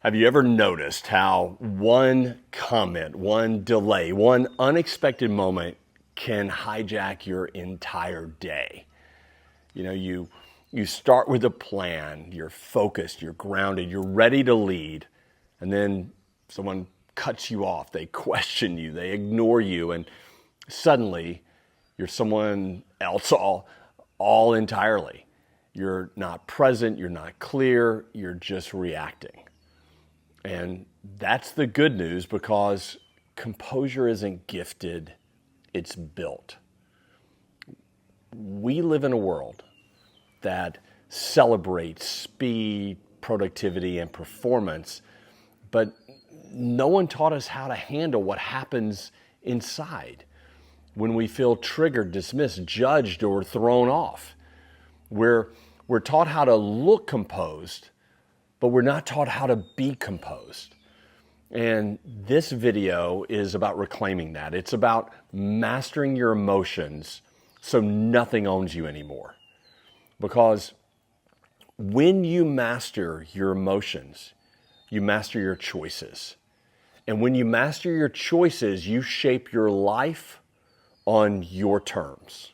Have you ever noticed how one comment, one delay, one unexpected moment can hijack your entire day? You start with a plan, you're focused, you're grounded, you're ready to lead, and then someone cuts you off, they question you, they ignore you, and suddenly you're someone else all entirely. You're not present, you're not clear, you're just reacting. And that's the good news, because composure isn't gifted, it's built. We live in a world that celebrates speed, productivity, and performance, but no one taught us how to handle what happens inside when we feel triggered, dismissed, judged, or thrown off. We're taught how to look composed, but we're not taught how to be composed. And this video is about reclaiming that. It's about mastering your emotions so nothing owns you anymore. Because when you master your emotions, you master your choices. And when you master your choices, you shape your life on your terms.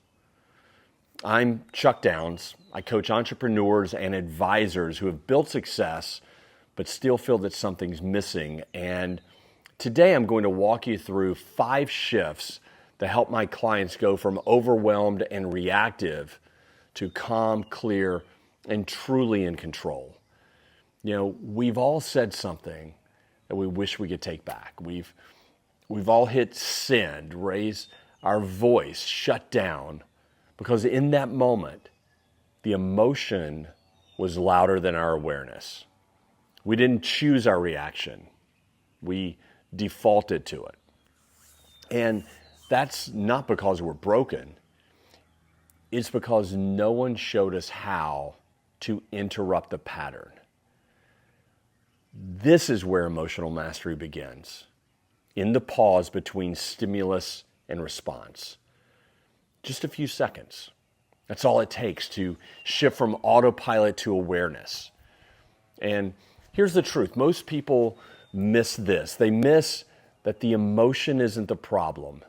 I'm Chuck Downs. I coach entrepreneurs and advisors who have built success but still feel that something's missing. And today I'm going to walk you through 5 shifts that help my clients go from overwhelmed and reactive to calm, clear, and truly in control. We've all said something that we wish we could take back. We've all hit send, raised our voice, shut down, because in that moment, the emotion was louder than our awareness. We didn't choose our reaction. We defaulted to it. And that's not because we're broken. It's because no one showed us how to interrupt the pattern. This is where emotional mastery begins, in the pause between stimulus and response. Just a few seconds. That's all it takes to shift from autopilot to awareness. And here's the truth. Most people miss this. They miss that the emotion isn't the problem.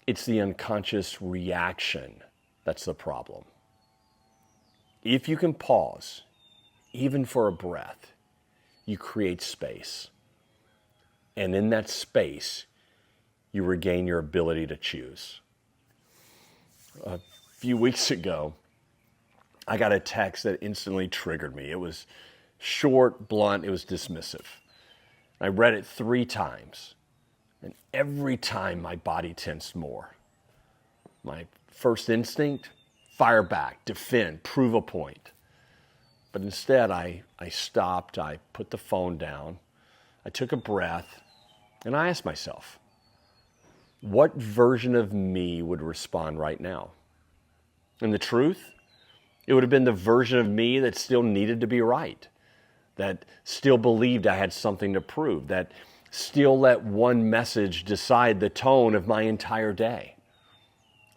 It's the unconscious reaction that's the problem. If you can pause, even for a breath, you create space. And in that space, you regain your ability to choose. A few weeks ago, I got a text that instantly triggered me. It was short, blunt, it was dismissive. I read it 3 times, and every time my body tensed more. My first instinct, fire back, defend, prove a point. But instead, I stopped, I put the phone down, I took a breath, and I asked myself, what version of me would respond right now? And the truth, it would have been the version of me that still needed to be right, that still believed I had something to prove, that still let one message decide the tone of my entire day.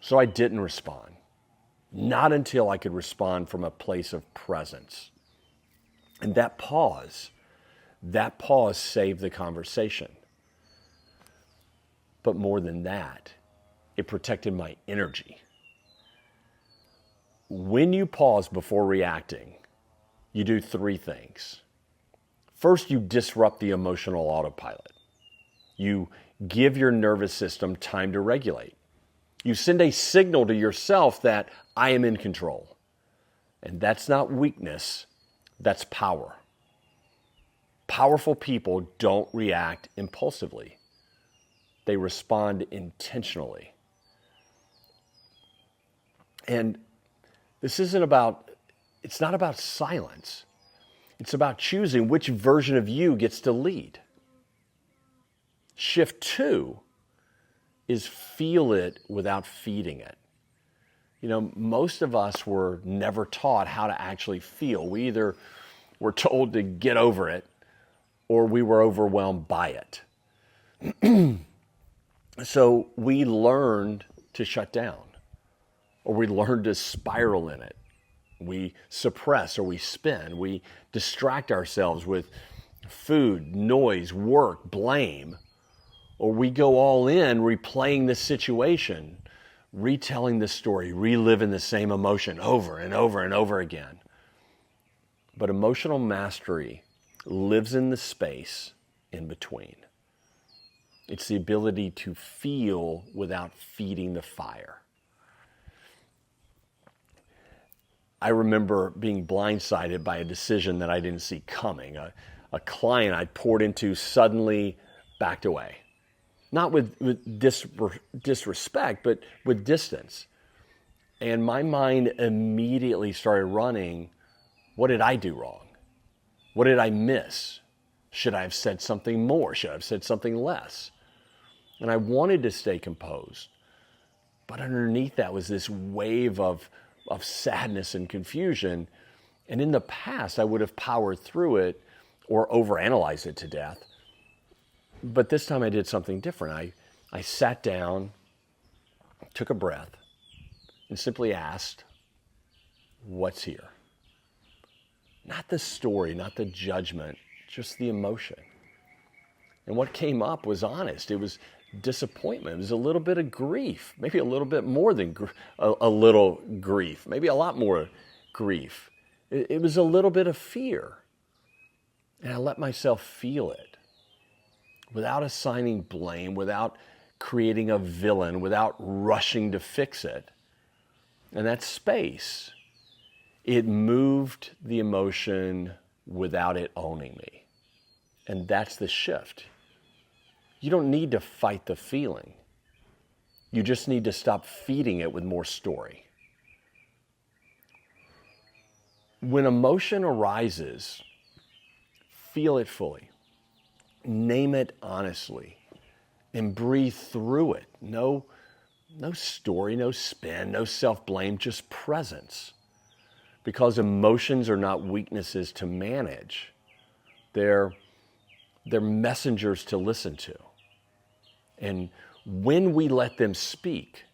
So I didn't respond, not until I could respond from a place of presence. And that pause saved the conversation. But more than that, it protected my energy. When you pause before reacting, you do 3 things. First, you disrupt the emotional autopilot. You give your nervous system time to regulate. You send a signal to yourself that I am in control. And that's not weakness, that's power. Powerful people don't react impulsively. They respond intentionally. And it's not about silence. It's about choosing which version of you gets to lead. Shift 2 is feel it without feeding it. Most of us were never taught how to actually feel. We either were told to get over it or we were overwhelmed by it. So we learned to shut down, or we learned to spiral in it. We suppress or we spin. We distract ourselves with food, noise, work, blame, or we go all in replaying the situation, retelling the story, reliving the same emotion over and over and over again. But emotional mastery lives in the space in between. It's the ability to feel without feeding the fire. I remember being blindsided by a decision that I didn't see coming. A client I poured into suddenly backed away. Not with disrespect, but with distance. And my mind immediately started running, what did I do wrong? What did I miss? Should I have said something more? Should I have said something less? And I wanted to stay composed. But underneath that was this wave of sadness and confusion. And in the past, I would have powered through it or overanalyzed it to death. But this time I did something different. I sat down, took a breath, and simply asked, what's here? Not the story, not the judgment, just the emotion. And what came up was honest. It was disappointment. It was a little bit of grief, maybe a little bit more than a little grief, maybe a lot more grief. It was a little bit of fear. And I let myself feel it without assigning blame, without creating a villain, without rushing to fix it. And that space, it moved the emotion without it owning me. And that's the shift. You don't need to fight the feeling. You just need to stop feeding it with more story. When emotion arises, feel it fully. Name it honestly. And breathe through it. No story, no spin, no self-blame, just presence. Because emotions are not weaknesses to manage. They're messengers to listen to. And when we let them speak,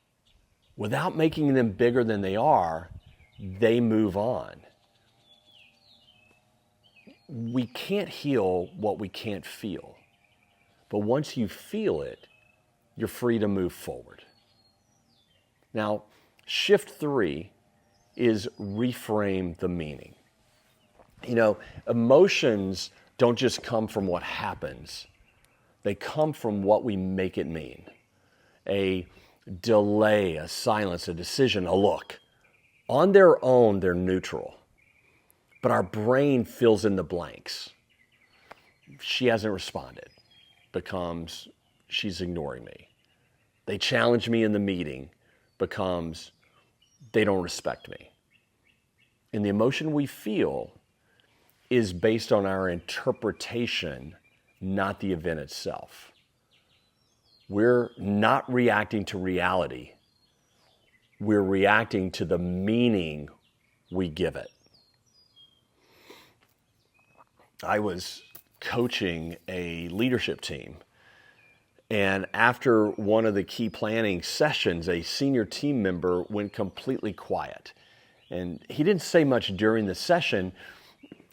without making them bigger than they are, they move on. We can't heal what we can't feel. But once you feel it, you're free to move forward. Now, shift 3 is reframe the meaning. You know, emotions don't just come from what happens. They come from what we make it mean. A delay, a silence, a decision, a look. On their own, they're neutral. But our brain fills in the blanks. She hasn't responded. Becomes, she's ignoring me. They challenge me in the meeting. Becomes, they don't respect me. And the emotion we feel is based on our interpretation, not the event itself. We're not reacting to reality. We're reacting to the meaning we give it. I was coaching a leadership team, and after one of the key planning sessions, a senior team member went completely quiet. And he didn't say much during the session,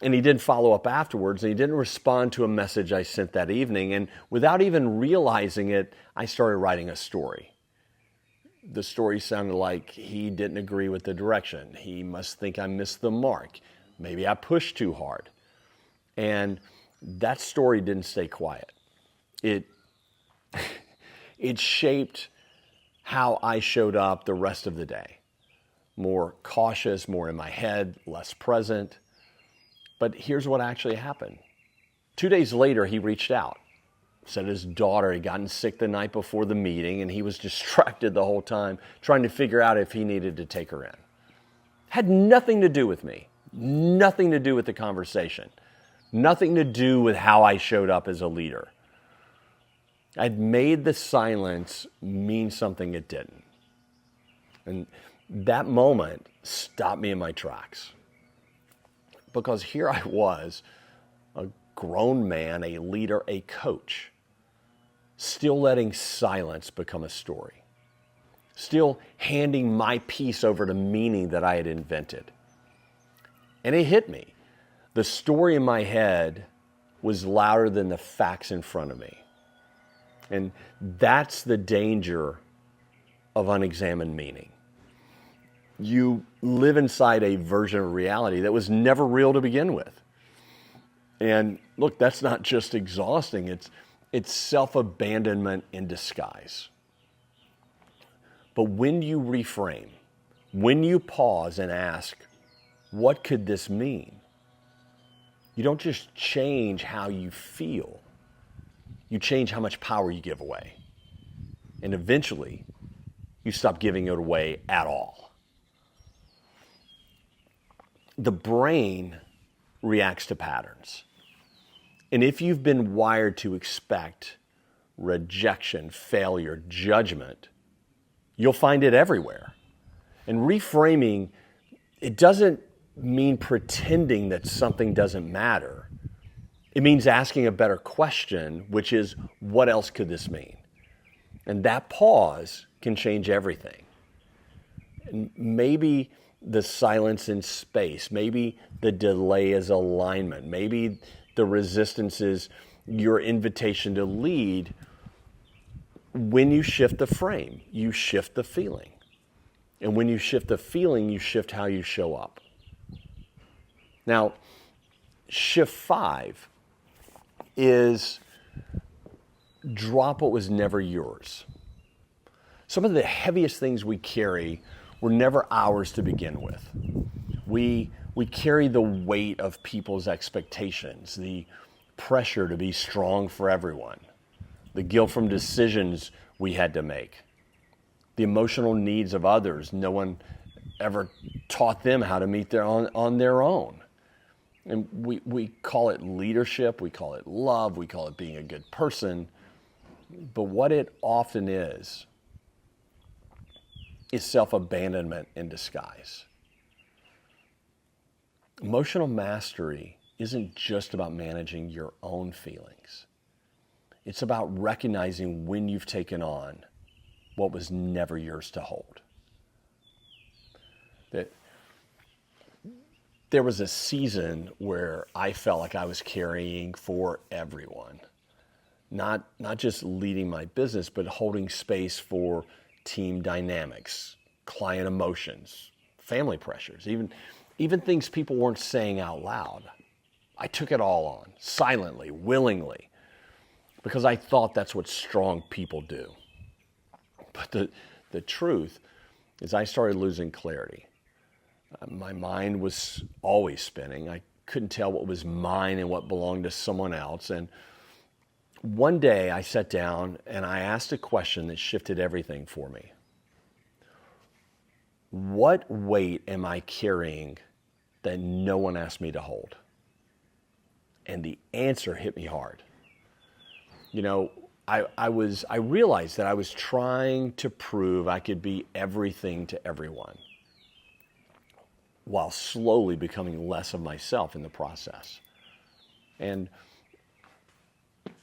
and he didn't follow up afterwards, and he didn't respond to a message I sent that evening. And without even realizing it, I started writing a story. The story sounded like he didn't agree with the direction. He must think I missed the mark. Maybe I pushed too hard. And that story didn't stay quiet. It shaped how I showed up the rest of the day. More cautious, more in my head, less present. But here's what actually happened. 2 days later, he reached out. Said his daughter had gotten sick the night before the meeting, and he was distracted the whole time trying to figure out if he needed to take her in. Had nothing to do with me. Nothing to do with the conversation. Nothing to do with how I showed up as a leader. I'd made the silence mean something it didn't. And that moment stopped me in my tracks. Because here I was, a grown man, a leader, a coach, still letting silence become a story. Still handing my piece over to meaning that I had invented. And it hit me. The story in my head was louder than the facts in front of me. And that's the danger of unexamined meaning. You live inside a version of reality that was never real to begin with. And look, that's not just exhausting, it's self-abandonment in disguise. But when you reframe, when you pause and ask, what could this mean? You don't just change how you feel, you change how much power you give away. And eventually, you stop giving it away at all. The brain reacts to patterns. And if you've been wired to expect rejection, failure, judgment, you'll find it everywhere. And reframing, it doesn't mean pretending that something doesn't matter. It means asking a better question, which is, what else could this mean? And that pause can change everything. And maybe the silence in space, maybe the delay is alignment, maybe the resistance is your invitation to lead. When you shift the frame, you shift the feeling. And when you shift the feeling, you shift how you show up. Now, shift 5 is drop what was never yours. Some of the heaviest things we carry were never ours to begin with. We carry the weight of people's expectations, the pressure to be strong for everyone, the guilt from decisions we had to make, the emotional needs of others. No one ever taught them how to meet on their own. And we call it leadership, we call it love, we call it being a good person. But what it often is self-abandonment in disguise. Emotional mastery isn't just about managing your own feelings. It's about recognizing when you've taken on what was never yours to hold. There was a season where I felt like I was carrying for everyone. Not just leading my business, but holding space for team dynamics, client emotions, family pressures, even things people weren't saying out loud. I took it all on, silently, willingly, because I thought that's what strong people do. But the truth is I started losing clarity. My mind was always spinning. I couldn't tell what was mine and what belonged to someone else. And one day I sat down and I asked a question that shifted everything for me. What weight am I carrying that no one asked me to hold? And the answer hit me hard. You know, I realized that I was trying to prove I could be everything to everyone, while slowly becoming less of myself in the process. And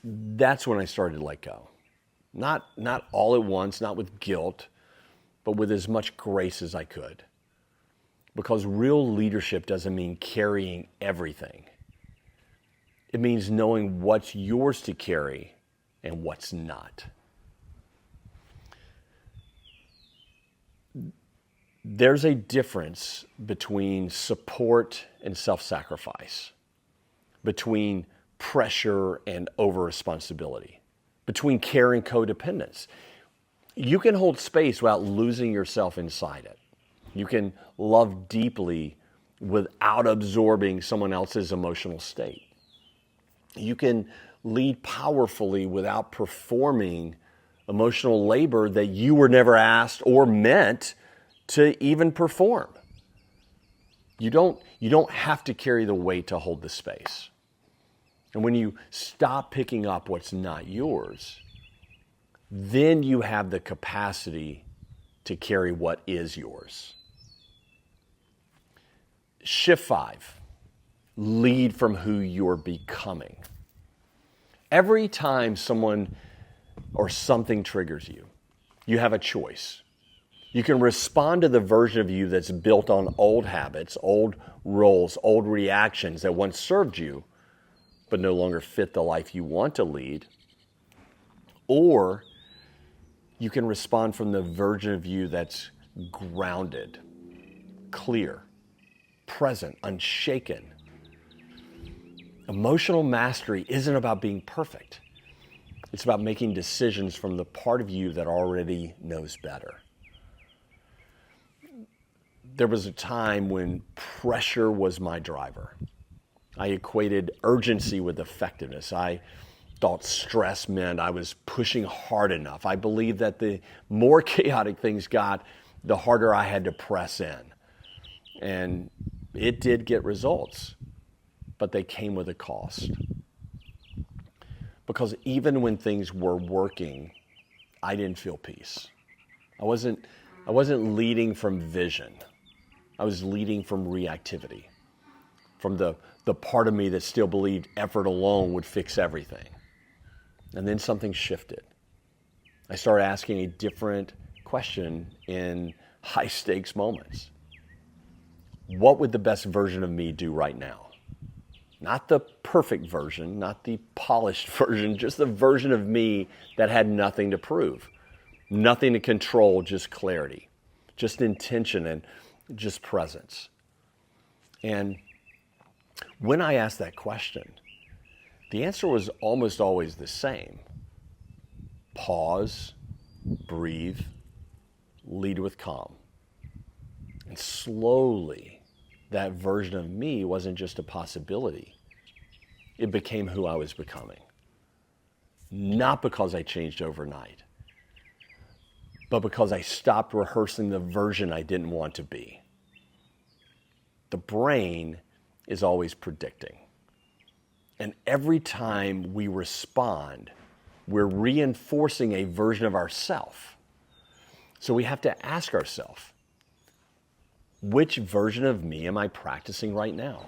that's when I started to let go. Not all at once, not with guilt, but with as much grace as I could. Because real leadership doesn't mean carrying everything. It means knowing what's yours to carry and what's not. There's a difference between support and self-sacrifice, between pressure and over-responsibility, between care and codependence. You can hold space without losing yourself inside it. You can love deeply without absorbing someone else's emotional state. You can lead powerfully without performing emotional labor that you were never asked or meant to even perform. You don't have to carry the weight to hold the space. And when you stop picking up what's not yours, then you have the capacity to carry what is yours. Shift 5, lead from who you're becoming. Every time someone or something triggers you, you have a choice. You can respond to the version of you that's built on old habits, old roles, old reactions that once served you, but no longer fit the life you want to lead. Or you can respond from the version of you that's grounded, clear, present, unshaken. Emotional mastery isn't about being perfect. It's about making decisions from the part of you that already knows better. There was a time when pressure was my driver. I equated urgency with effectiveness. I thought stress meant I was pushing hard enough. I believed that the more chaotic things got, the harder I had to press in. And it did get results, but they came with a cost. Because even when things were working, I didn't feel peace. I wasn't leading from vision. I was leading from reactivity, from the part of me that still believed effort alone would fix everything. And then something shifted. I started asking a different question in high stakes moments. What would the best version of me do right now? Not the perfect version, not the polished version, just the version of me that had nothing to prove, nothing to control, just clarity, just intention and just presence. And when I asked that question, the answer was almost always the same. Pause, breathe, lead with calm. And slowly, that version of me wasn't just a possibility. It became who I was becoming. Not because I changed overnight, but because I stopped rehearsing the version I didn't want to be. The brain is always predicting. And every time we respond, we're reinforcing a version of ourselves. So we have to ask ourselves, which version of me am I practicing right now?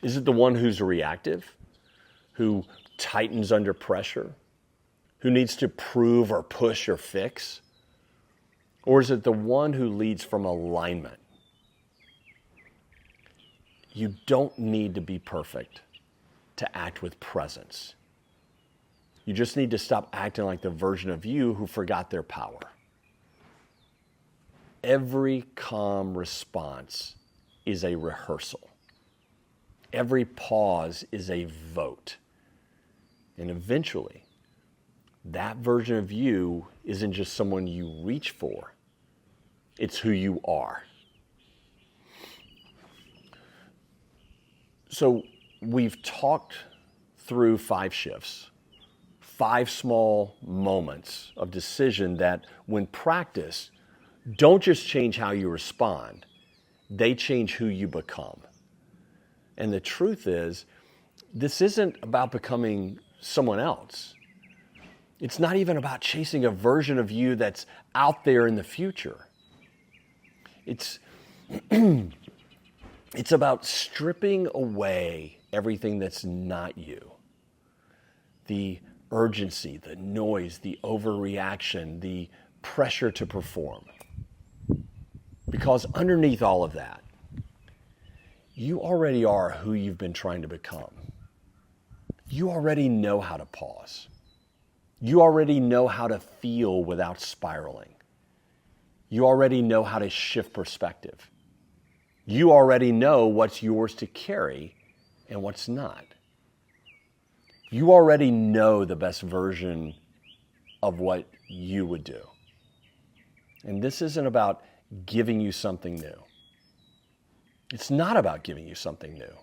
Is it the one who's reactive, who tightens under pressure, who needs to prove or push or fix? Or is it the one who leads from alignment? You don't need to be perfect to act with presence. You just need to stop acting like the version of you who forgot their power. Every calm response is a rehearsal. Every pause is a vote. And eventually, that version of you isn't just someone you reach for. It's who you are. So we've talked through 5 shifts, 5 small moments of decision that when practiced, don't just change how you respond, they change who you become. And the truth is, this isn't about becoming someone else. It's not even about chasing a version of you that's out there in the future. It's about stripping away everything that's not you. The urgency, the noise, the overreaction, the pressure to perform. Because underneath all of that, you already are who you've been trying to become. You already know how to pause. You already know how to feel without spiraling. You already know how to shift perspective. You already know what's yours to carry and what's not. You already know the best version of what you would do. And this isn't about giving you something new. It's not about giving you something new.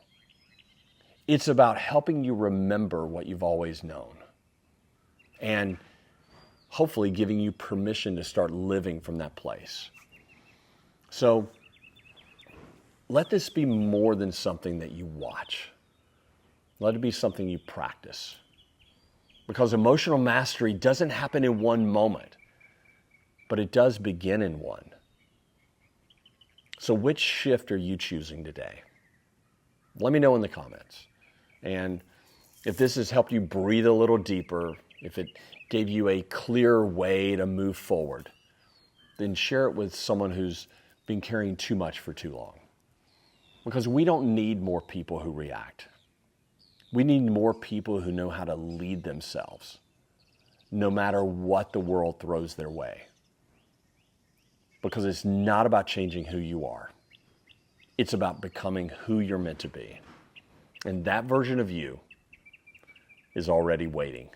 It's about helping you remember what you've always known. And hopefully giving you permission to start living from that place. So let this be more than something that you watch. Let it be something you practice. Because emotional mastery doesn't happen in one moment, but it does begin in one. So which shift are you choosing today? Let me know in the comments. And if this has helped you breathe a little deeper, if it gave you a clearer way to move forward, then share it with someone who's been carrying too much for too long. Because we don't need more people who react. We need more people who know how to lead themselves, no matter what the world throws their way. Because it's not about changing who you are. It's about becoming who you're meant to be. And that version of you is already waiting.